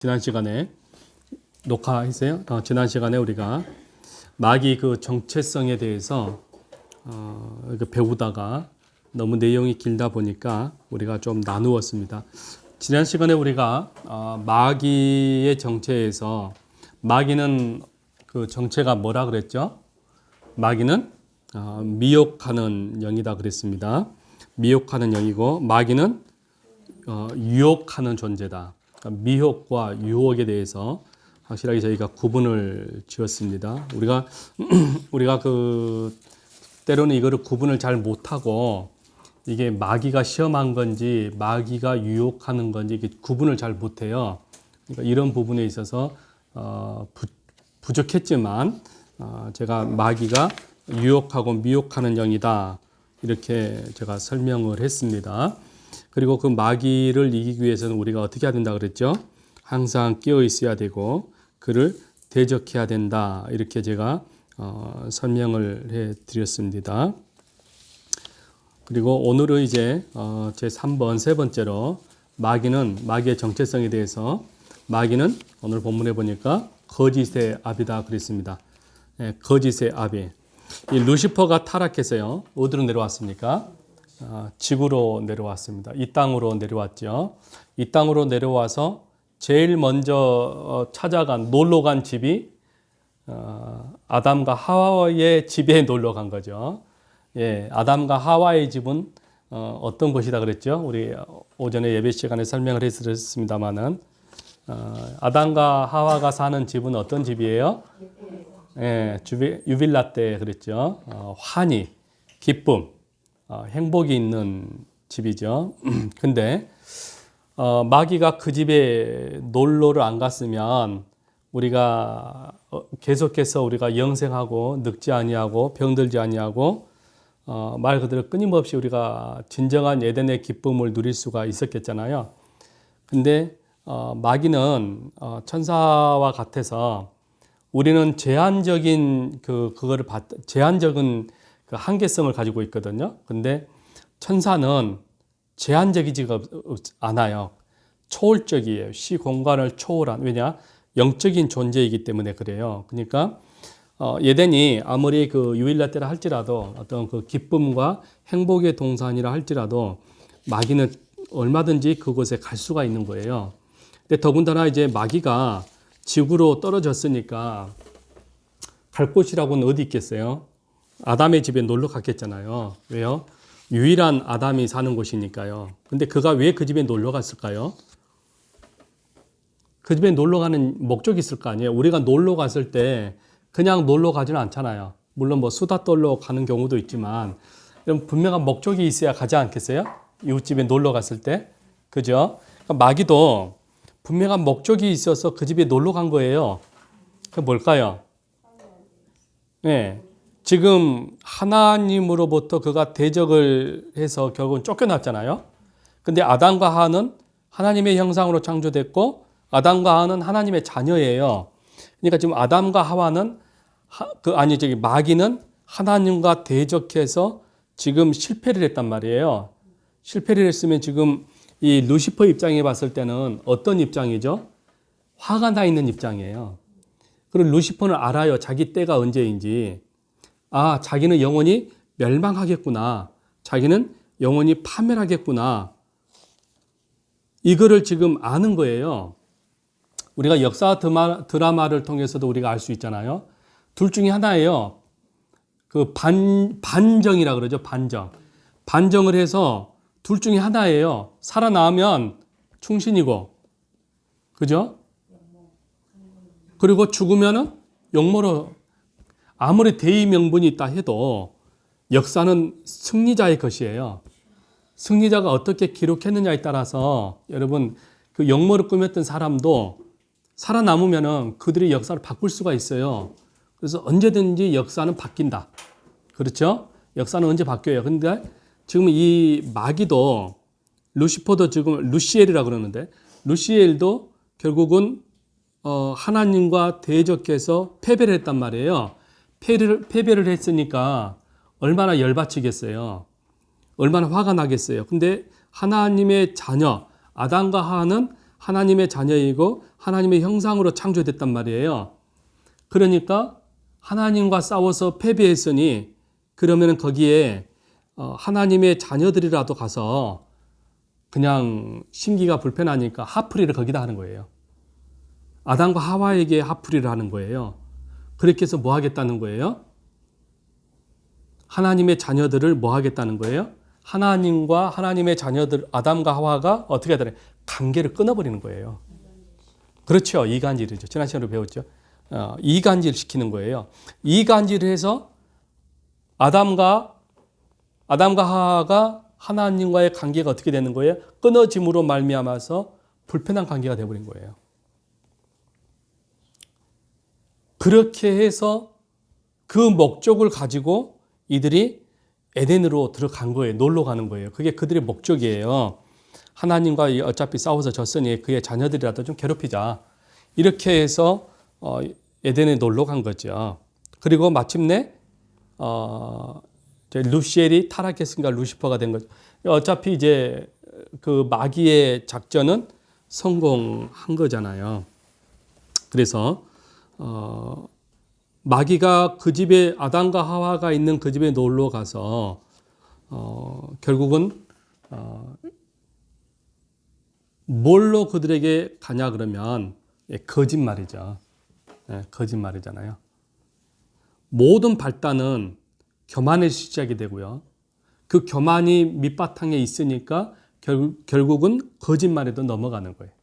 지난 시간에 녹화했어요. 지난 시간에 우리가 마귀 그 정체성에 대해서 배우다가 너무 내용이 길다 보니까 우리가 좀 나누었습니다. 지난 시간에 우리가 마귀의 정체에서 마귀는 그 정체가 뭐라 그랬죠? 마귀는 미혹하는 영이다 그랬습니다. 미혹하는 영이고 마귀는 유혹하는 존재다. 그러니까 미혹과 유혹에 대해서 확실하게 저희가 구분을 지었습니다. 우리가 그 때로는 이거를 구분을 잘 못하고 이게 마귀가 시험한 건지 마귀가 유혹하는 건지 이게 구분을 잘 못해요. 그러니까 이런 부분에 있어서 부족했지만 제가 마귀가 유혹하고 미혹하는 영이다 이렇게 제가 설명을 했습니다. 그리고 그 마귀를 이기기 위해서는 우리가 어떻게 해야 된다 그랬죠? 항상 깨어 있어야 되고 그를 대적해야 된다 이렇게 제가 설명을 해 드렸습니다. 그리고 오늘은 이제 제 3번 세 번째로 마귀의 정체성에 대해서 마귀는 오늘 본문에 보니까 거짓의 아비다 그랬습니다. 네, 거짓의 아비. 이 루시퍼가 타락해서요. 어디로 내려왔습니까? 지구로 내려왔습니다. 이 땅으로 내려왔죠. 이 땅으로 내려와서 제일 먼저 놀러 간 집이 아담과 하와의 집에 놀러 간 거죠. 예, 아담과 하와의 집은 어떤 곳이다 그랬죠? 우리 오전에 예배 시간에 설명을 했습니다만은 아담과 하와가 사는 집은 어떤 집이에요? 예, 유빌라 때 그랬죠. 환희, 기쁨, 행복이 있는 집이죠. 근데 마귀가 그 집에 놀러를 안 갔으면 우리가 계속해서 우리가 영생하고 늙지 아니하고 병들지 아니하고 말 그대로 끊임없이 우리가 진정한 에덴의 기쁨을 누릴 수가 있었겠잖아요. 근데 마귀는 천사와 같아서 우리는 제한적인 제한적인 그 한계성을 가지고 있거든요. 근데 천사는 제한적이지가 않아요. 초월적이에요. 시공간을 초월한. 왜냐? 영적인 존재이기 때문에 그래요. 그러니까 에덴이 아무리 그 유일라 때라 할지라도 어떤 그 기쁨과 행복의 동산이라 할지라도 마귀는 얼마든지 그곳에 갈 수가 있는 거예요. 근데 더군다나 이제 마귀가 지구로 떨어졌으니까 갈 곳이라고는 어디 있겠어요? 아담의 집에 놀러 갔겠잖아요. 왜요? 유일한 아담이 사는 곳이니까요. 근데 그가 왜 그 집에 놀러 갔을까요? 그 집에 놀러 가는 목적이 있을 거 아니에요. 우리가 놀러 갔을 때 그냥 놀러 가지는 않잖아요. 물론 뭐 수다 떨러 가는 경우도 있지만 분명한 목적이 있어야 가지 않겠어요? 이웃집에 놀러 갔을 때. 그죠? 그러니까 마귀도 분명한 목적이 있어서 그 집에 놀러 간 거예요. 그게 뭘까요? 네. 지금 하나님으로부터 그가 대적을 해서 결국은 쫓겨났잖아요. 근데 아담과 하와는 하나님의 형상으로 창조됐고 아담과 하와는 하나님의 자녀예요. 그러니까 지금 아담과 하와는 마귀는 하나님과 대적해서 지금 실패를 했단 말이에요. 실패를 했으면 지금 이 루시퍼 입장에 봤을 때는 어떤 입장이죠? 화가 나 있는 입장이에요. 그리고 루시퍼는 알아요. 자기 때가 언제인지. 자기는 영원히 멸망하겠구나. 자기는 영원히 파멸하겠구나. 이거를 지금 아는 거예요. 우리가 역사 드라마를 통해서도 우리가 알 수 있잖아요. 둘 중에 하나예요. 그 반정이라 그러죠. 반정. 반정을 해서 둘 중에 하나예요. 살아나면 충신이고. 그죠? 그리고 죽으면은 영모로 아무리 대의 명분이 있다 해도 역사는 승리자의 것이에요. 승리자가 어떻게 기록했느냐에 따라서 여러분 그 영모를 꾸몄던 사람도 살아남으면은 그들의 역사를 바꿀 수가 있어요. 그래서 언제든지 역사는 바뀐다. 그렇죠? 역사는 언제 바뀌어요. 근데 지금 이 마귀도 루시퍼도 지금 루시엘이라 그러는데 루시엘도 결국은 하나님과 대적해서 패배를 했단 말이에요. 패배를 했으니까 얼마나 열받치겠어요. 얼마나 화가 나겠어요. 근데 하나님의 자녀 아담과 하와는 하나님의 자녀이고 하나님의 형상으로 창조됐단 말이에요. 그러니까 하나님과 싸워서 패배했으니 그러면 거기에 하나님의 자녀들이라도 가서 그냥 심기가 불편하니까 화풀이를 거기다 하는 거예요. 아담과 하와에게 화풀이를 하는 거예요. 그렇게 해서 뭐 하겠다는 거예요? 하나님의 자녀들을 뭐 하겠다는 거예요? 하나님과 하나님의 자녀들 아담과 하와가 어떻게 하더래? 관계를 끊어버리는 거예요. 그렇죠. 이간질이죠. 지난 시간에 배웠죠. 이간질 시키는 거예요. 이간질을 해서 아담과 하와가 하나님과의 관계가 어떻게 되는 거예요? 끊어짐으로 말미암아서 불편한 관계가 되어버린 거예요. 그렇게 해서 그 목적을 가지고 이들이 에덴으로 들어간 거예요. 놀러 가는 거예요. 그게 그들의 목적이에요. 하나님과 어차피 싸워서 졌으니 그의 자녀들이라도 좀 괴롭히자. 이렇게 해서 에덴에 놀러 간 거죠. 그리고 마침내 루시엘이 타락했으니까 루시퍼가 된 거죠. 어차피 이제 그 마귀의 작전은 성공한 거잖아요. 그래서 마귀가 그 집에 아담과 하와가 있는 그 집에 놀러 가서 결국은 뭘로 그들에게 가냐 그러면 거짓말이죠. 거짓말이잖아요. 모든 발단은 교만에서 시작이 되고요. 그 교만이 밑바탕에 있으니까 결국은 거짓말에도 넘어가는 거예요.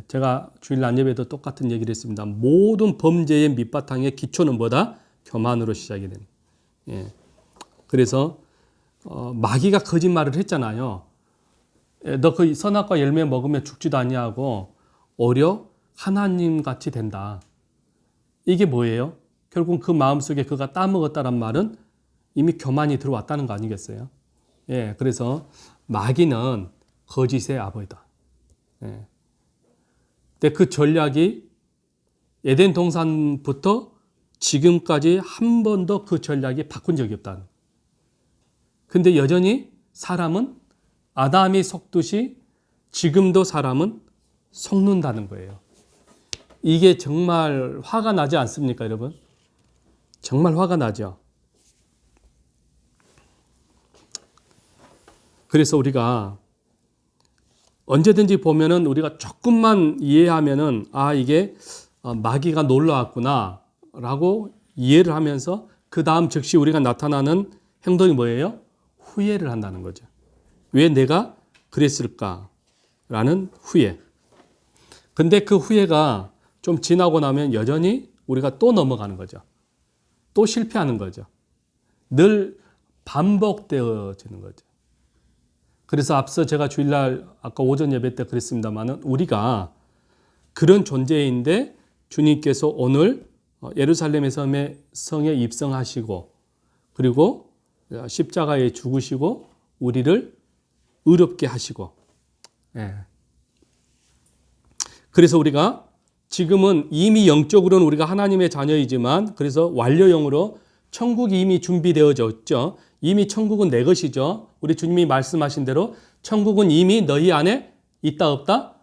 제가 주일 안예배도 똑같은 얘기를 했습니다. 모든 범죄의 밑바탕의 기초는 뭐다? 교만으로 시작이 되는. 그래서 마귀가 거짓말을 했잖아요. 너 그 선악과 열매 먹으면 죽지도 아니하고 오히려 하나님 같이 된다. 이게 뭐예요? 결국 그 마음속에 그가 따먹었다란 말은 이미 교만이 들어왔다는 거 아니겠어요? 그래서 마귀는 거짓의 아버지다. 근데 그 전략이 에덴 동산부터 지금까지 한 번도 그 전략이 바꾼 적이 없다. 근데 여전히 사람은 아담이 속듯이 지금도 사람은 속는다는 거예요. 이게 정말 화가 나지 않습니까, 여러분? 정말 화가 나죠. 그래서 우리가 언제든지 보면은 우리가 조금만 이해하면은 이게 마귀가 놀러 왔구나 라고 이해를 하면서 그 다음 즉시 우리가 나타나는 행동이 뭐예요? 후회를 한다는 거죠. 왜 내가 그랬을까라는 후회. 근데 그 후회가 좀 지나고 나면 여전히 우리가 또 넘어가는 거죠. 또 실패하는 거죠. 늘 반복되어지는 거죠. 그래서 앞서 제가 주일날 아까 오전 예배 때 그랬습니다만은 우리가 그런 존재인데 주님께서 오늘 예루살렘의 성에 입성하시고 그리고 십자가에 죽으시고 우리를 의롭게 하시고 그래서 우리가 지금은 이미 영적으로는 우리가 하나님의 자녀이지만 그래서 완료형으로 천국이 이미 준비되어졌죠. 이미 천국은 내 것이죠. 우리 주님이 말씀하신 대로 천국은 이미 너희 안에 있다 없다?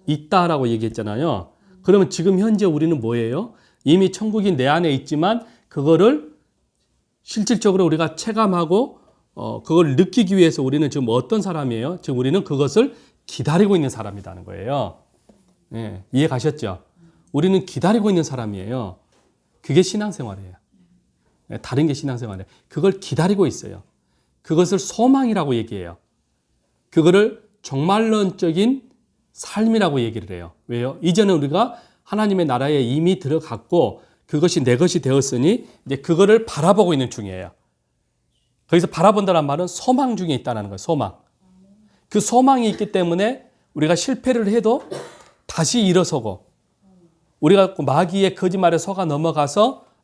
있다라고 얘기했잖아요. 그러면 지금 현재 우리는 뭐예요? 이미 천국이 내 안에 있지만 그거를 실질적으로 우리가 체감하고 그걸 느끼기 위해서 우리는 지금 어떤 사람이에요? 지금 우리는 그것을 기다리고 있는 사람이라는 거예요. 이해 가셨죠? 우리는 기다리고 있는 사람이에요. 그게 신앙생활이에요. 다른 게 신앙생활이에요. 그걸 기다리고 있어요. 그것을 소망이라고 얘기해요. 그거를 종말론적인 삶이라고 얘기를 해요. 왜요? 이제는 우리가 하나님의 나라에 이미 들어갔고 그것이 내 것이 되었으니 이제 그거를 바라보고 있는 중이에요. 거기서 바라본다는 말은 소망 중에 있다는 거예요. 소망. 그 소망이 있기 때문에 우리가 실패를 해도 다시 일어서고 우리가 마귀의 거짓말에 속아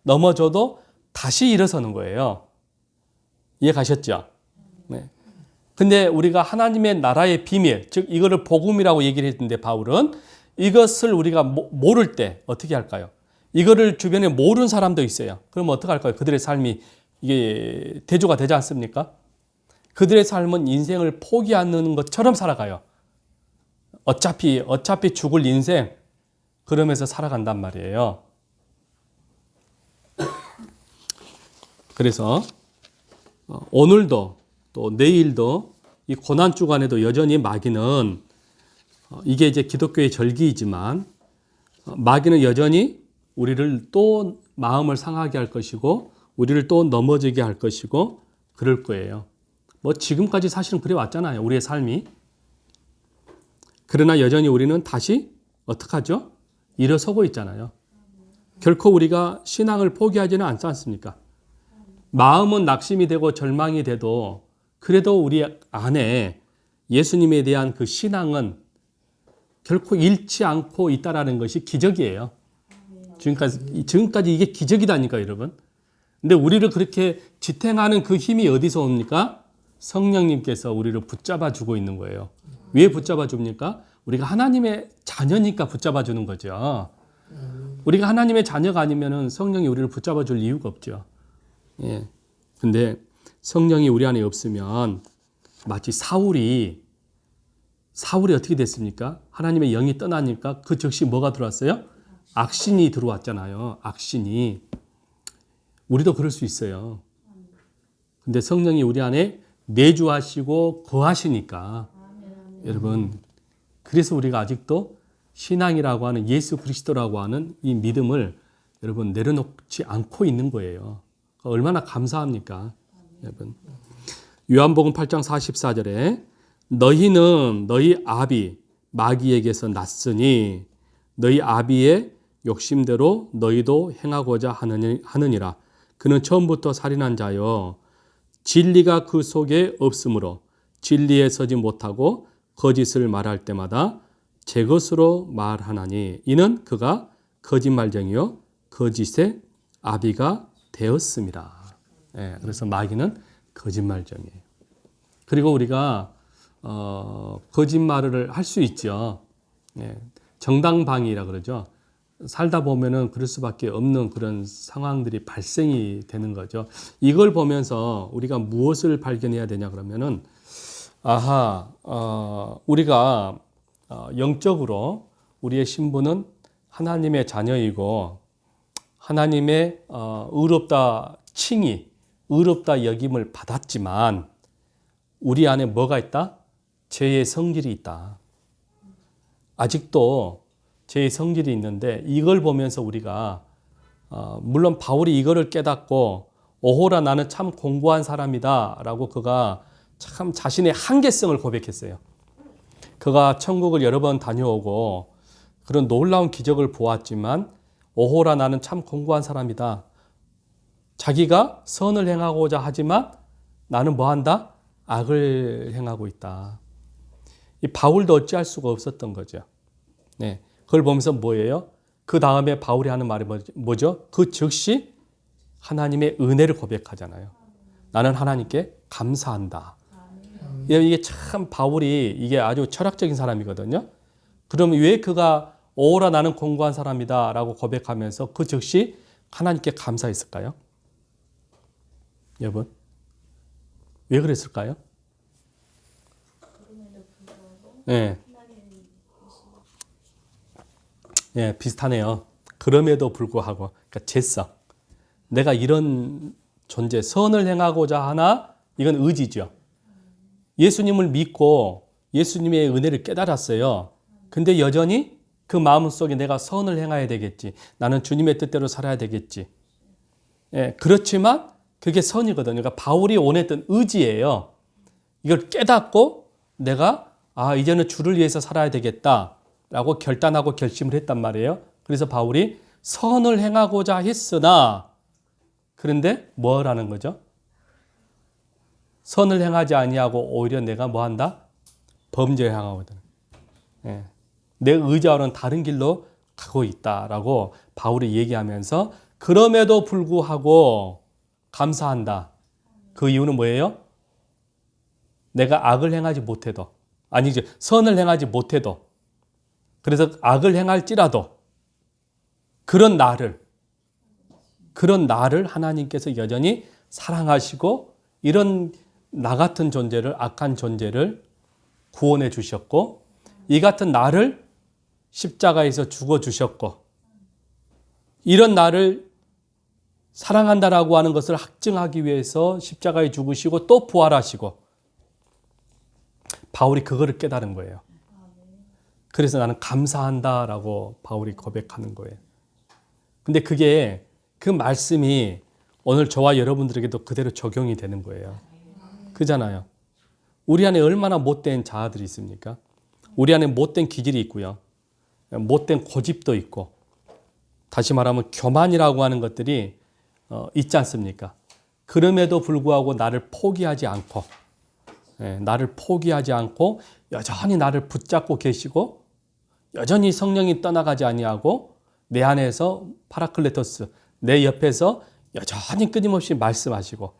넘어져도 다시 일어서는 거예요. 이해 가셨죠? 네. 근데 우리가 하나님의 나라의 비밀, 즉 이거를 복음이라고 얘기를 했는데 바울은 이것을 우리가 모를 때 어떻게 할까요? 이거를 주변에 모르는 사람도 있어요. 그럼 어떻게 할까요? 그들의 삶이 이게 대조가 되지 않습니까? 그들의 삶은 인생을 포기하는 것처럼 살아가요. 어차피 죽을 인생 그러면서 살아간단 말이에요. 그래서 오늘도 또 내일도 이 고난 주간에도 여전히 마귀는 이게 이제 기독교의 절기이지만 마귀는 여전히 우리를 또 마음을 상하게 할 것이고 우리를 또 넘어지게 할 것이고 그럴 거예요. 뭐 지금까지 사실은 그래 왔잖아요. 우리의 삶이. 그러나 여전히 우리는 다시 어떻게 하죠? 일어서고 있잖아요. 결코 우리가 신앙을 포기하지는 않지 않습니까? 마음은 낙심이 되고 절망이 돼도 그래도 우리 안에 예수님에 대한 그 신앙은 결코 잃지 않고 있다라는 것이 기적이에요. 지금까지 이게 기적이다니까, 여러분. 근데 우리를 그렇게 지탱하는 그 힘이 어디서 옵니까? 성령님께서 우리를 붙잡아 주고 있는 거예요. 왜 붙잡아 줍니까? 우리가 하나님의 자녀니까 붙잡아 주는 거죠. 우리가 하나님의 자녀가 아니면은 성령이 우리를 붙잡아 줄 이유가 없죠. 예. 근데 성령이 우리 안에 없으면 마치 사울이 어떻게 됐습니까? 하나님의 영이 떠나니까 그 즉시 뭐가 들어왔어요? 악신이 들어왔잖아요. 악신이. 우리도 그럴 수 있어요. 근데 성령이 우리 안에 내주하시고 거하시니까 여러분, 그래서 우리가 아직도 신앙이라고 하는 예수 그리스도라고 하는 이 믿음을 여러분 내려놓지 않고 있는 거예요. 얼마나 감사합니까? 여러분. 요한복음 8장 44절에 너희는 너희 아비 마귀에게서 났으니 너희 아비의 욕심대로 너희도 행하고자 하느니라. 그는 처음부터 살인한 자요 진리가 그 속에 없으므로 진리에 서지 못하고 거짓을 말할 때마다 제 것으로 말하나니 이는 그가 거짓말쟁이요 거짓의 아비가 되었습니다. 예, 그래서 마귀는 거짓말쟁이에요. 그리고 우리가 거짓말을 할 수 있죠. 예, 정당방위라 그러죠. 살다 보면은 그럴 수밖에 없는 그런 상황들이 발생이 되는 거죠. 이걸 보면서 우리가 무엇을 발견해야 되냐 그러면은 우리가 영적으로 우리의 신분은 하나님의 자녀이고 하나님의 의롭다 칭의, 의롭다 여김을 받았지만 우리 안에 뭐가 있다? 죄의 성질이 있다. 아직도 죄의 성질이 있는데 이걸 보면서 우리가 물론 바울이 이거를 깨닫고 오호라 나는 참 공고한 사람이다 라고 그가 참 자신의 한계성을 고백했어요. 그가 천국을 여러 번 다녀오고 그런 놀라운 기적을 보았지만 오호라 나는 참 공고한 사람이다. 자기가 선을 행하고자 하지만 나는 뭐한다? 악을 행하고 있다. 이 바울도 어찌할 수가 없었던 거죠. 네, 그걸 보면서 뭐예요? 그 다음에 바울이 하는 말이 뭐죠? 그 즉시 하나님의 은혜를 고백하잖아요. 나는 하나님께 감사한다. 이게 참 바울이 이게 아주 철학적인 사람이거든요. 그럼 왜 그가 오라 나는 공고한 사람이다 라고 고백하면서 그 즉시 하나님께 감사했을까요? 여러분, 왜 그랬을까요? 네. 예, 비슷하네요. 그럼에도 불구하고, 그러니까 죄성. 내가 이런 존재, 선을 행하고자 하나? 이건 의지죠. 예수님을 믿고 예수님의 은혜를 깨달았어요. 근데 여전히 그 마음속에 내가 선을 행해야 되겠지. 나는 주님의 뜻대로 살아야 되겠지. 예, 그렇지만 그게 선이거든요. 그러니까 바울이 원했던 의지예요. 이걸 깨닫고 내가 이제는 주를 위해서 살아야 되겠다라고 결단하고 결심을 했단 말이에요. 그래서 바울이 선을 행하고자 했으나 그런데 뭐라는 거죠? 선을 행하지 아니하고 오히려 내가 뭐한다? 범죄에 향하거든. 예. 내 의지와는 다른 길로 가고 있다라고 바울이 얘기하면서 그럼에도 불구하고 감사한다. 그 이유는 뭐예요? 내가 악을 행하지 못해도 아니죠. 선을 행하지 못해도 그래서 악을 행할지라도 그런 나를 하나님께서 여전히 사랑하시고 이런 나 같은 존재를 악한 존재를 구원해 주셨고 이 같은 나를 십자가에서 죽어주셨고 이런 나를 사랑한다라고 하는 것을 확증하기 위해서 십자가에 죽으시고 또 부활하시고 바울이 그거를 깨달은 거예요. 그래서 나는 감사한다라고 바울이 고백하는 거예요. 근데 그게 그 말씀이 오늘 저와 여러분들에게도 그대로 적용이 되는 거예요. 그잖아요. 우리 안에 얼마나 못된 자아들이 있습니까? 우리 안에 못된 기질이 있고요. 못된 고집도 있고 다시 말하면 교만이라고 하는 것들이 있지 않습니까? 그럼에도 불구하고 나를 포기하지 않고 여전히 나를 붙잡고 계시고 여전히 성령이 떠나가지 아니하고 내 안에서 파라클레토스 내 옆에서 여전히 끊임없이 말씀하시고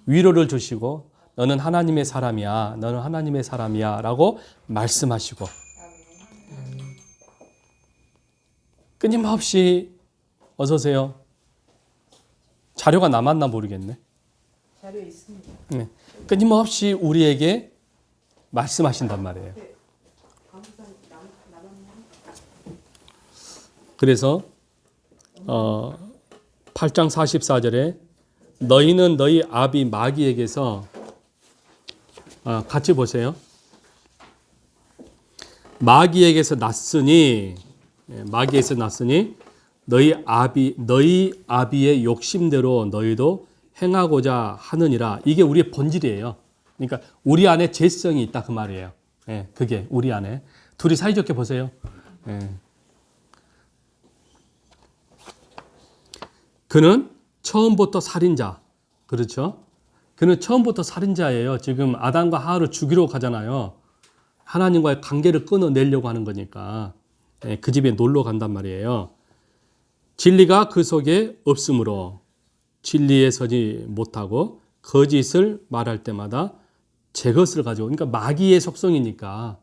위로를 주시고 너는 하나님의 사람이야. 너는 하나님의 사람이야 라고 말씀하시고 끊임없이 어서 오세요. 자료가 남았나 모르겠네. 자료 있습니다. 네. 끊임없이 우리에게 말씀하신단 말이에요. 그래서 8장 44절에 너희는 너희 아비 마귀에게서 같이 보세요. 마귀에게서 났으니 너희 아비의 욕심대로 너희도 행하고자 하느니라. 이게 우리의 본질이에요. 그러니까 우리 안에 죄성이 있다 그 말이에요. 그게 우리 안에. 둘이 사이좋게 보세요. 그는 처음부터 살인자. 그렇죠? 그는 처음부터 살인자예요. 지금 아담과 하와를 죽이러 가잖아요. 하나님과의 관계를 끊어내려고 하는 거니까. 그 집에 놀러 간단 말이에요. 진리가 그 속에 없으므로 진리에 서지 못하고 거짓을 말할 때마다 제 것을 가지고 그러니까 마귀의 속성이니까